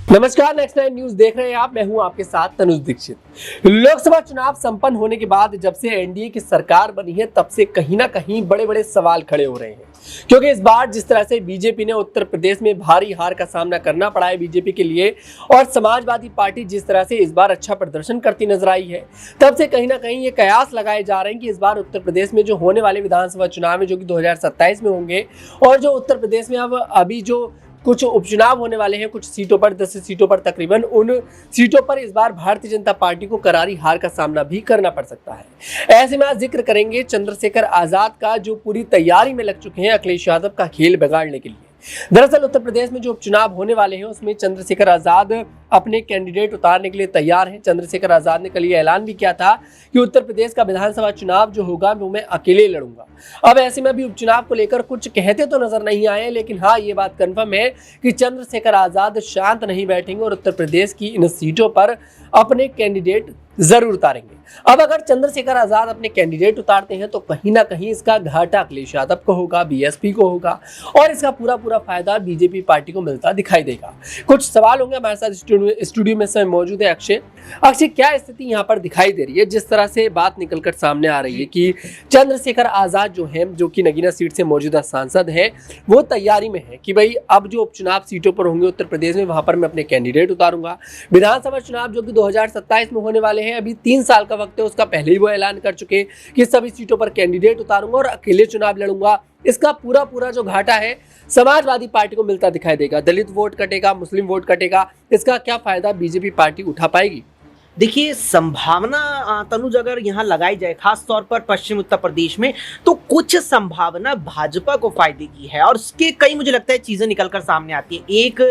नमस्कार, next nine news देख रहे हैं आप। मैं हूं आपके साथ तनुज दीक्षित। लोकसभा चुनाव संपन्न होने के बाद जब से एनडीए की सरकार बनी है तब से कहीं ना कहीं बड़े बड़े सवाल खड़े हो रहे हैं, क्योंकि इस बार जिस तरह से बीजेपी ने उत्तर प्रदेश में भारी हार का सामना करना पड़ा है बीजेपी के लिए, और समाजवादी पार्टी जिस तरह से इस बार अच्छा प्रदर्शन करती नजर आई है, तब से कहीं ना कहीं ये कयास लगाए जा रहे हैं कि इस बार उत्तर प्रदेश में जो होने वाले विधानसभा चुनाव है जो कि 2027 में होंगे, और जो उत्तर प्रदेश में अब अभी जो कुछ उपचुनाव होने वाले हैं कुछ सीटों पर, 10 सीटों पर तकरीबन, उन सीटों पर इस बार भारतीय जनता पार्टी को करारी हार का सामना भी करना पड़ सकता है। ऐसे में आज जिक्र करेंगे चंद्रशेखर आजाद का, जो पूरी तैयारी में लग चुके हैं अखिलेश यादव का खेल बिगाड़ने के लिए। दरअसल उत्तर प्रदेश में जो उपचुनाव होने वाले हैं उसमें चंद्रशेखर आजाद अपने कैंडिडेट उतारने के लिए तैयार हैं। चंद्रशेखर आजाद ने कल ये ऐलान भी किया था कि उत्तर प्रदेश का विधानसभा चुनाव जो होगा वो मैं अकेले लड़ूंगा। अब ऐसे में भी उपचुनाव को लेकर कुछ कहते तो नजर नहीं आए, लेकिन हाँ, ये बात कंफर्म है कि चंद्रशेखर आजाद शांत नहीं बैठेंगे और उत्तर प्रदेश की इन सीटों पर अपने कैंडिडेट जरूर उतारेंगे। अब अगर चंद्रशेखर आजाद अपने कैंडिडेट उतारते हैं तो कहीं ना कहीं इसका घाटा अखिलेश यादव को होगा, बीएसपी को होगा, और इसका पूरा फायदा बीजेपी पार्टी को मिलता दिखाई देगा। कुछ सवाल होंगे। हमारे साथ स्टूडियो में समय मौजूद है अक्षय। क्या स्थिति यहाँ पर दिखाई दे रही है? जिस तरह से बात निकलकर सामने आ रही है कि चंद्रशेखर आजाद जो है, जो कि नगीना सीट से मौजूदा सांसद है, वो तैयारी में है कि भाई अब जो उपचुनाव सीटों पर होंगे उत्तर प्रदेश में, वहां पर मैं अपने कैंडिडेट उतारूंगा। विधानसभा चुनाव जो कि 2027 में होने वाले हैं, अभी 3 साल का वक्त है उसका, पहले ही वो ऐलान कर चुके कि सभी सीटों पर कैंडिडेट उतारूंगा और अकेले चुनाव लड़ूंगा। इसका पूरा जो घाटा है समाजवादी पार्टी को मिलता दिखाई देगा। दलित वोट कटेगा, मुस्लिम वोट कटेगा। इसका क्या फायदा बीजेपी पार्टी उठा पाएगी? देखिए, संभावना तनुज अगर यहाँ लगाई जाए खास तौर पर पश्चिम उत्तर प्रदेश में, तो कुछ संभावना भाजपा को फायदे की है और उसके कई, मुझे लगता है, चीजें निकलकर सामने आती है। एक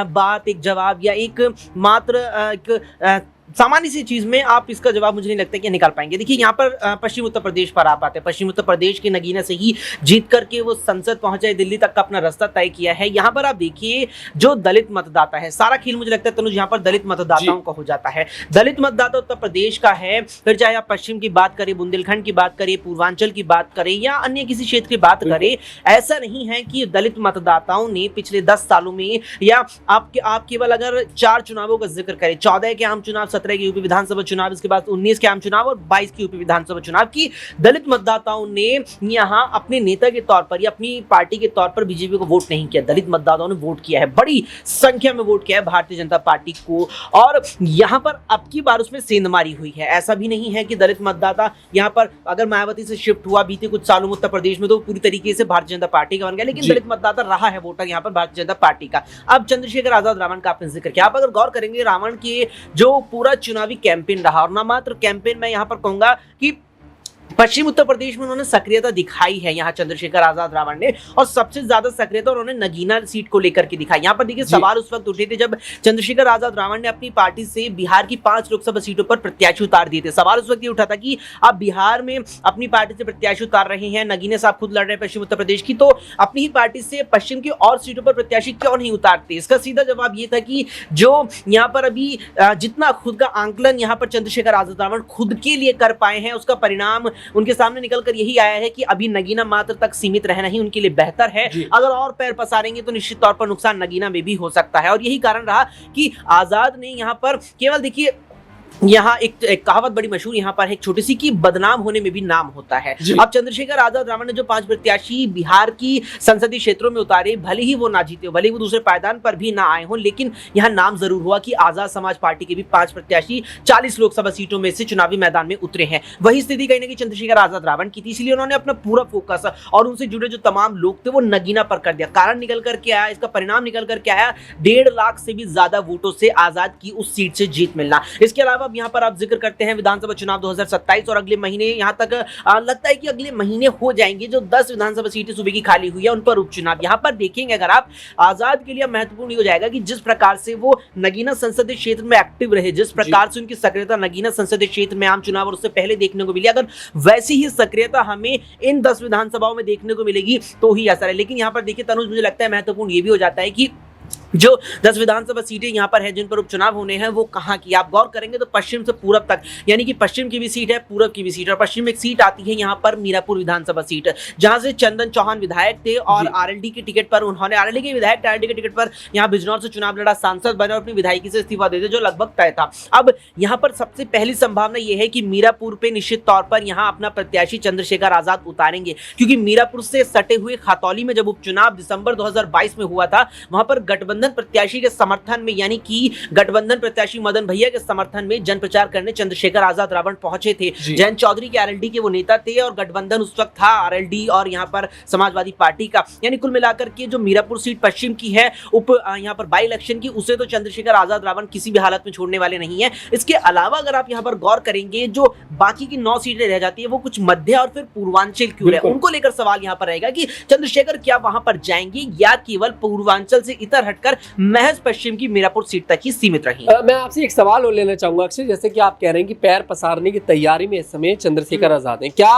बात, एक जवाब या एक मात्र सामान्य सी चीज में आप इसका जवाब मुझे नहीं लगता कि निकाल पाएंगे। देखिए, यहाँ पर पश्चिम उत्तर प्रदेश पर आप आते हैं। पश्चिम उत्तर प्रदेश के नगीना से ही जीत करके वो संसद पहुंचे, दिल्ली तक का अपना रास्ता तय किया है। यहाँ पर आप देखिए, जो दलित मतदाता है, सारा खेल मुझे लगता है तनुज यहाँ पर दलित मतदाताओं का हो जाता है। दलित मतदाता उत्तर प्रदेश का है, फिर चाहे आप पश्चिम की बात करें, बुंदेलखंड की बात करें, पूर्वांचल की बात करें या अन्य किसी क्षेत्र की बात करें, ऐसा नहीं है कि दलित मतदाताओं ने पिछले 10 सालों में, या आप केवल अगर 4 चुनावों का जिक्र करें, 14 के आम चुनाव, 17 के यूपी विधानसभा चुनाव, इसके बाद 19 के आम चुनाव और 22 की यूपी विधानसभा चुनाव की, दलित मतदाताओं ने यहां अपने नेता के तौर पर या अपनी पार्टी के तौर पर बीजेपी को वोट नहीं किया। दलित मतदाताओं ने वोट किया है, बड़ी संख्या में वोट किया है भारतीय जनता पार्टी को, और यहां पर अब की बार उसमें सेंधमारी हुई है। ऐसा भी नहीं है कि दलित मतदाता यहां पर अगर मायावती से शिफ्ट हुआ बीते कुछ सालों में उत्तर प्रदेश में, तो पूरी तरीके से भारतीय जनता पार्टी का बन गया, लेकिन दलित मतदाता रहा है वोटर यहां पर भारतीय जनता पार्टी का। अब चंद्रशेखर आजाद रावण का आपने जिक्र किया, आप अगर गौर करेंगे, रावण के जो पूरा चुनावी कैंपेन रहा, और ना मात्र कैंपेन, मैं यहां पर कहूंगा कि पश्चिम उत्तर प्रदेश में उन्होंने सक्रियता दिखाई है यहाँ चंद्रशेखर आजाद रावण ने, और सबसे ज्यादा सक्रियता उन्होंने नगीना सीट को लेकर के दिखाई। यहाँ पर देखिए, सवाल उस वक्त उठे थे जब चंद्रशेखर आजाद रावण ने अपनी पार्टी से बिहार की 5 लोकसभा सीटों पर प्रत्याशी उतार दिए थे। सवाल उस वक्त ये उठा था कि आप बिहार में अपनी पार्टी से प्रत्याशी उतार रहे हैं, नगीना साहब खुद लड़ रहे हैं पश्चिम उत्तर प्रदेश की, तो अपनी ही पार्टी से पश्चिम की और सीटों पर प्रत्याशी क्यों नहीं उतारते? इसका सीधा जवाब ये था कि जो यहाँ पर अभी जितना खुद का आंकलन यहाँ पर चंद्रशेखर आजाद रावण खुद के लिए कर पाए हैं, उसका परिणाम उनके सामने निकल कर यही आया है कि अभी नगीना मात्र तक सीमित रहना ही उनके लिए बेहतर है। अगर और पैर पसारेंगे तो निश्चित तौर पर नुकसान नगीना में भी हो सकता है, और यही कारण रहा कि आजाद ने यहां पर केवल, देखिए, यहाँ एक कहावत बड़ी मशहूर यहाँ पर है, एक छोटी सी, कि बदनाम होने में भी नाम होता है। अब चंद्रशेखर आजाद रावण ने जो 5 प्रत्याशी बिहार की संसदीय क्षेत्रों में उतारे, भले ही वो ना जीते हो, भले ही वो दूसरे पायदान पर भी ना आए हो, लेकिन यहाँ नाम जरूर हुआ कि आजाद समाज पार्टी के भी 5 प्रत्याशी 40 लोकसभा सीटों में से चुनावी मैदान में उतरे हैं। वही स्थिति कहीं ना कहीं चंद्रशेखर आजाद रावण की थी, इसलिए उन्होंने अपना पूरा फोकस और उनसे जुड़े जो तमाम लोग थे वो नगीना पर कर दिया। कारण निकल करके आया, इसका परिणाम निकल करके आया 1.5 लाख से भी ज्यादा वोटों से आजाद की उस सीट से जीत मिलना। इसके अलावा अब यहाँ पर आप जिक्र करते हैं विधानसभा चुनाव 2027, और अगले महीने यहां तक लगता है कि अगले महीने हो जाएंगे जो 10 विधानसभा सीटें सूबे की खाली हुई है उन पर उपचुनाव। यहां पर देखेंगे अगर आप, आजाद के लिए महत्वपूर्ण हो जाएगा कि जिस प्रकार से वो नगीना संसदीय क्षेत्र में एक्टिव रहे, जिस प्रकार से उनकी सक्रियता नगीना संसदीय क्षेत्र में आम चुनाव और उससे पहले देखने को मिली, अगर वैसी ही सक्रियता हमें इन 10 विधानसभाओं में देखने को मिलेगी तो ही असर है। लेकिन यहां पर देखिए तनुज, मुझे लगता है महत्वपूर्ण ये भी हो जाता है कि जो 10 विधानसभा सीटें यहाँ पर है जिन पर उपचुनाव होने हैं वो कहाँ की आप गौर करेंगे तो पश्चिम से पूरब तक, यानी कि पश्चिम की भी सीट है, पूरब की भी सीट है। और पश्चिम में एक सीट आती है यहाँ पर मीरापुर विधानसभा सीट, जहां से चंदन चौहान विधायक थे और आरएलडी के टिकट पर उन्होंने, आरएलडी के विधायक आरएलडी के टिकट पर यहाँ बिजनौर से चुनाव लड़ा, सांसद बने और अपनी विधायकी से इस्तीफा दे दिया, जो लगभग तय था। अब यहाँ पर सबसे पहली संभावना यह है कि मीरापुर पे निश्चित तौर पर यहाँ अपना प्रत्याशी चंद्रशेखर आजाद उतारेंगे, क्योंकि मीरापुर से सटे हुए खतौली में जब उपचुनाव दिसंबर 2022 में हुआ था, वहां पर गठबंधन प्रत्याशी के समर्थन में, यानी कि गठबंधन प्रत्याशी मदन भैया के समर्थन में जन प्रचार करने चंद्रशेखर आजाद रावण पहुंचे थे। जयंत चौधरी के आरएलडी के वो नेता थे और गठबंधन उस वक्त था आरएलडी और यहाँ पर समाजवादी पार्टी का। यानी कुल मिलाकर के जो मीरापुर सीट पश्चिम की है यहाँ पर बाई इलेक्शन की, उसे तो चंद्रशेखर आजाद रावण किसी भी हालत में छोड़ने वाले नहीं है। इसके अलावा अगर आप यहाँ पर गौर करेंगे, जो बाकी की 9 सीटें रह जाती है वो कुछ मध्य और फिर पूर्वांचल की है, उनको लेकर सवाल यहाँ पर रहेगा कि चंद्रशेखर क्या वहां पर जाएंगे या केवल पूर्वांचल से इतर हटकर महज पश्चिम की मीरापुर सीट तक ही सीमित रही। मैं आपसे एक सवाल और लेना चाहूंगा अक्षय, जैसे कि आप कह रहे हैं कि पैर पसारने की तैयारी में इस समय चंद्रशेखर आजाद हैं, क्या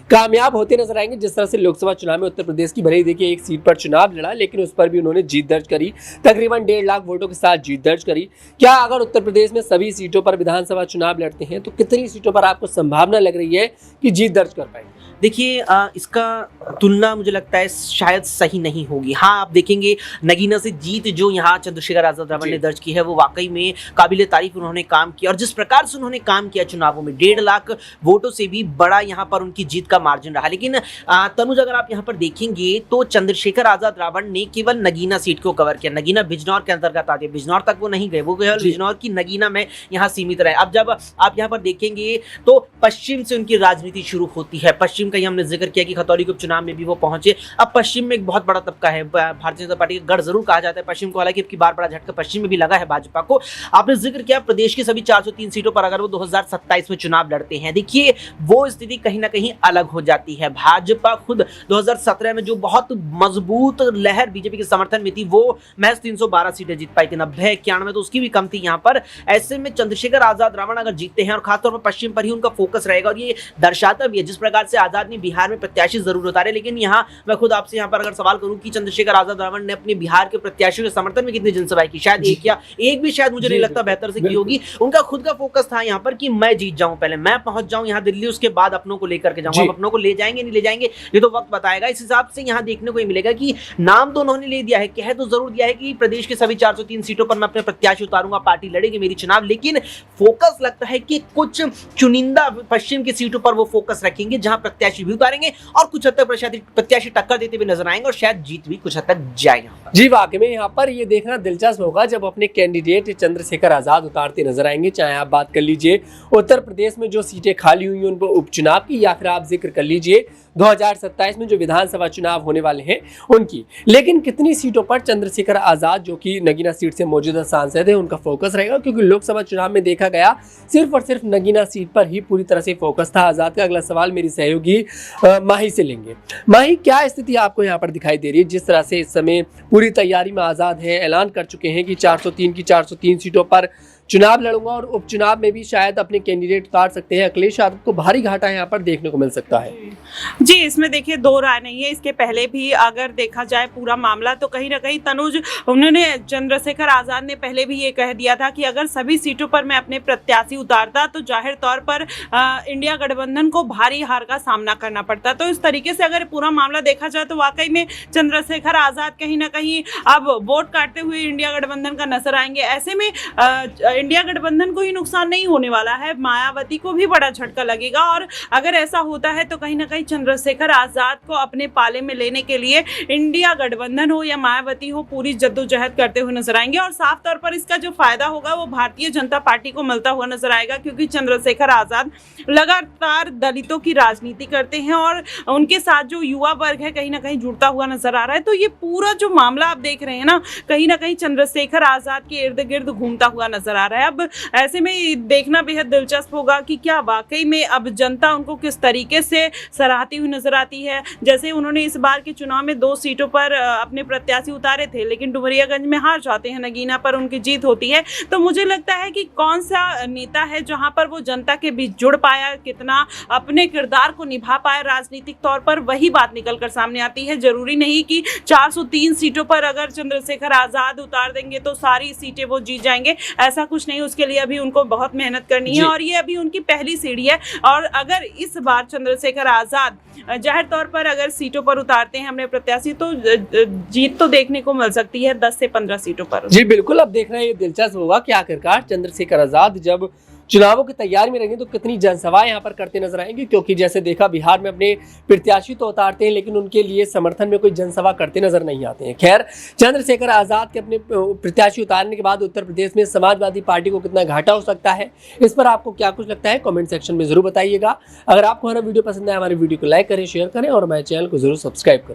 कामयाब होते नजर आएंगे? जिस तरह से लोकसभा चुनाव में उत्तर प्रदेश की भले ही देखिए एक सीट पर चुनाव लड़ा, लेकिन उस पर भी उन्होंने जीत दर्ज करी, तकरीबन 1.5 लाख वोटों के साथ जीत दर्ज करी। क्या अगर उत्तर प्रदेश में सभी सीटों पर विधानसभा चुनाव लड़ते हैं तो कितनी सीटों पर आपको संभावना लग रही है कि जीत दर्ज कर पाएंगे? देखिए, इसका तुलना मुझे लगता है शायद सही नहीं होगी। हाँ, आप देखेंगे नगीना से जीत जो यहाँ चंद्रशेखर आजाद रावण ने दर्ज की है वो वाकई में काबिले तारीफ उन्होंने काम किया, और जिस प्रकार से उन्होंने काम किया चुनावों में 1.5 लाख वोटों से भी बड़ा यहाँ पर उनकी जीत का मार्जिन रहा। लेकिन तनुज, अगर आप यहाँ पर देखेंगे तो चंद्रशेखर आजाद रावण ने केवल नगीना सीट को कवर किया। नगीना बिजनौर के अंतर्गत आती है, बिजनौर तक वो नहीं गए, वो केवल बिजनौर की नगीना में यहाँ सीमित रहे। अब जब आप यहाँ पर देखेंगे तो पश्चिम से उनकी राजनीति शुरू होती है। पश्चिम का हमने जिक्र किया कि खतौली के उपचुनाव में भी वो पहुंचे। अब पश्चिम में एक बहुत बड़ा तबका है, भारतीय जनता पार्टी का गढ़ जरूर कहा जाता है पश्चिम को, हालांकि अब की बार बड़ा झटका पश्चिम में भी लगा है भाजपा को। आपने जिक्र किया प्रदेश की सभी 403 सीटों पर अगर वो 2027 में चुनाव लड़ते हैं, देखिए वो स्थिति कहीं ना कहीं अलग हो जाती है। भाजपा खुद 2017 में जो बहुत मजबूत लहर बीजेपी के समर्थन में थी, वो महज 312 सीटें जीत पाई थी, 90-91 तो उसकी भी कम थी यहाँ पर। ऐसे में चंद्रशेखर आजाद रावण अगर जीतते हैं और खासतौर पर पश्चिम पर ही उनका फोकस रहेगा, और ये दर्शाता भी है जिस प्रकार से आजाद ने बिहार में प्रत्याशी जरूर उतारे। लेकिन यहाँ मैं खुद आपसे यहाँ पर अगर सवाल करूं कि चंद्रशेखर आजाद रावण ने अपने बिहार के प्रत्याशियों के समर्थन में कितनी जनसभाएं की, शायद एक भी शायद मुझे नहीं लगता बेहतर से की होगी। उनका खुद का फोकस था यहाँ पर कि मैं जीत जाऊं, पहले मैं पहुंच जाऊं यहाँ दिल्ली, उसके बाद अपनों को लेकर के जाऊंगा। अपनों को ले जाएंगे नहीं ले जाएंगे ये तो वक्त बताएगा। इस हिसाब से यहाँ देखने को मिलेगा कि नाम तो उन्होंने ले दिया है, कह तो जरूर दिया है कि प्रदेश के सभी 403 सीटों पर मैं अपने प्रत्याशी उतारूंगा, पार्टी लड़ेगी मेरी चुनाव, लेकिन फोकस लगता है कि कुछ चुनिंदा पश्चिम की सीटों पर वो फोकस रखेंगे जहां प्रत्याशी भी उतारेंगे और कुछ हद तक प्रत्याशी टक्कर देते हुए नजर आएंगे और शायद जीत भी कुछ हद तक जाएगा। जी वाकई में यहाँ पर ये देखना दिलचस्प होगा जब अपने कैंडिडेट चंद्रशेखर आजाद उतारते नजर आएंगे। चाहे आप बात कर लीजिए उत्तर प्रदेश में जो सीटें खाली हुई हैं उन पर उपचुनाव की, या फिर आप जिक्र कर लीजिए 2027 में जो विधानसभा चुनाव होने वाले हैं उनकी। लेकिन कितनी सीटों पर चंद्रशेखर आजाद जो कि नगीना सीट से मौजूदा सांसद है उनका फोकस रहेगा, क्योंकि लोकसभा चुनाव में देखा गया सिर्फ और सिर्फ नगीना सीट पर ही पूरी तरह से फोकस था आजाद का। अगला सवाल मेरी सहयोगी माही से लेंगे। माही, क्या स्थिति आपको यहाँ पर दिखाई दे रही है? जिस तरह से इस समय पूरी तैयारी में आजाद है, ऐलान कर चुके हैं कि 403 की 403 सीटों पर चुनाव लड़ूंगा और उपचुनाव में भी शायद अपने कैंडिडेट उतार सकते हैं। अखिलेश यादव को भारी घाटा यहाँ पर देखने को मिल सकता है। जी, इसमें देखिए दो राय नहीं है। इसके पहले भी अगर देखा जाए पूरा मामला तो कहीं ना कहीं तनुज, उन्होंने चंद्रशेखर आजाद ने पहले भी ये कह दिया था कि अगर सभी सीटों पर मैं अपने प्रत्याशी उतारता तो जाहिर तौर पर इंडिया गठबंधन को भारी हार का सामना करना पड़ता। तो इस तरीके से अगर पूरा मामला देखा जाए तो वाकई में चंद्रशेखर आजाद कहीं ना कहीं अब वोट काटते हुए इंडिया गठबंधन का नजर आएंगे। ऐसे में इंडिया गठबंधन को ही नुकसान नहीं होने वाला है, मायावती को भी बड़ा झटका लगेगा। और अगर ऐसा होता है तो कहीं ना कहीं चंद्रशेखर आजाद को अपने पाले में लेने के लिए इंडिया गठबंधन हो या मायावती हो पूरी जद्दोजहद करते हुए नजर आएंगे। और साफ तौर पर इसका जो फायदा होगा वो भारतीय जनता पार्टी को मिलता हुआ नजर आएगा, क्योंकि चंद्रशेखर आजाद लगातार दलितों की राजनीति करते हैं और उनके साथ जो युवा वर्ग है कहीं ना कहीं जुड़ता हुआ नजर आ रहा है। तो ये पूरा जो मामला आप देख रहे हैं ना, कहीं ना कहीं चंद्रशेखर आजाद के इर्द गिर्द घूमता हुआ नजर आ जा रहा है। अब ऐसे में देखना बेहद दिलचस्प होगा कि क्या वाकई में अब जनता उनको किस तरीके से सराहती हुई नजर आती है। जैसे उन्होंने इस बार के चुनाव में 2 सीटों पर अपने प्रत्याशी उतारे थे, लेकिन डुमरियागंज में हार जाते हैं, नगीना पर उनकी जीत होती है। तो मुझे लगता है कि कौन सा नेता है जहां पर वो जनता के बीच जुड़ पाया, कितना अपने किरदार को निभा पाया राजनीतिक तौर पर, वही बात निकल कर सामने आती है। जरूरी नहीं कि 403 सीटों पर अगर चंद्रशेखर आजाद उतार देंगे तो सारी सीटें वो जीत जाएंगे, ऐसा कुछ नहीं। उसके लिए अभी उनको बहुत मेहनत करनी है और ये अभी उनकी पहली सीढ़ी है। और अगर इस बार चंद्रशेखर आजाद जाहिर तौर पर अगर सीटों पर उतारते हैं हमने प्रत्याशी, तो जीत तो देखने को मिल सकती है 10 से 15 सीटों पर। जी बिल्कुल, अब देखना ये दिलचस्प होगा कि आखिरकार चंद्रशेखर आजाद जब चुनावों की तैयारी में रहेंगे तो कितनी जनसभाएं यहाँ पर करते नजर आएंगे, क्योंकि जैसे देखा बिहार में अपने प्रत्याशी तो उतारते हैं लेकिन उनके लिए समर्थन में कोई जनसभा करते नजर नहीं आते हैं। खैर, चंद्रशेखर आजाद के अपने प्रत्याशी उतारने के बाद उत्तर प्रदेश में समाजवादी पार्टी को कितना घाटा हो सकता है, इस पर आपको क्या कुछ लगता है कॉमेंट सेक्शन में जरूर बताइएगा। अगर आपको हमारा वीडियो पसंद आए, हमारे वीडियो को लाइक करें, शेयर करें और हमारे चैनल को जरूर सब्सक्राइब करें।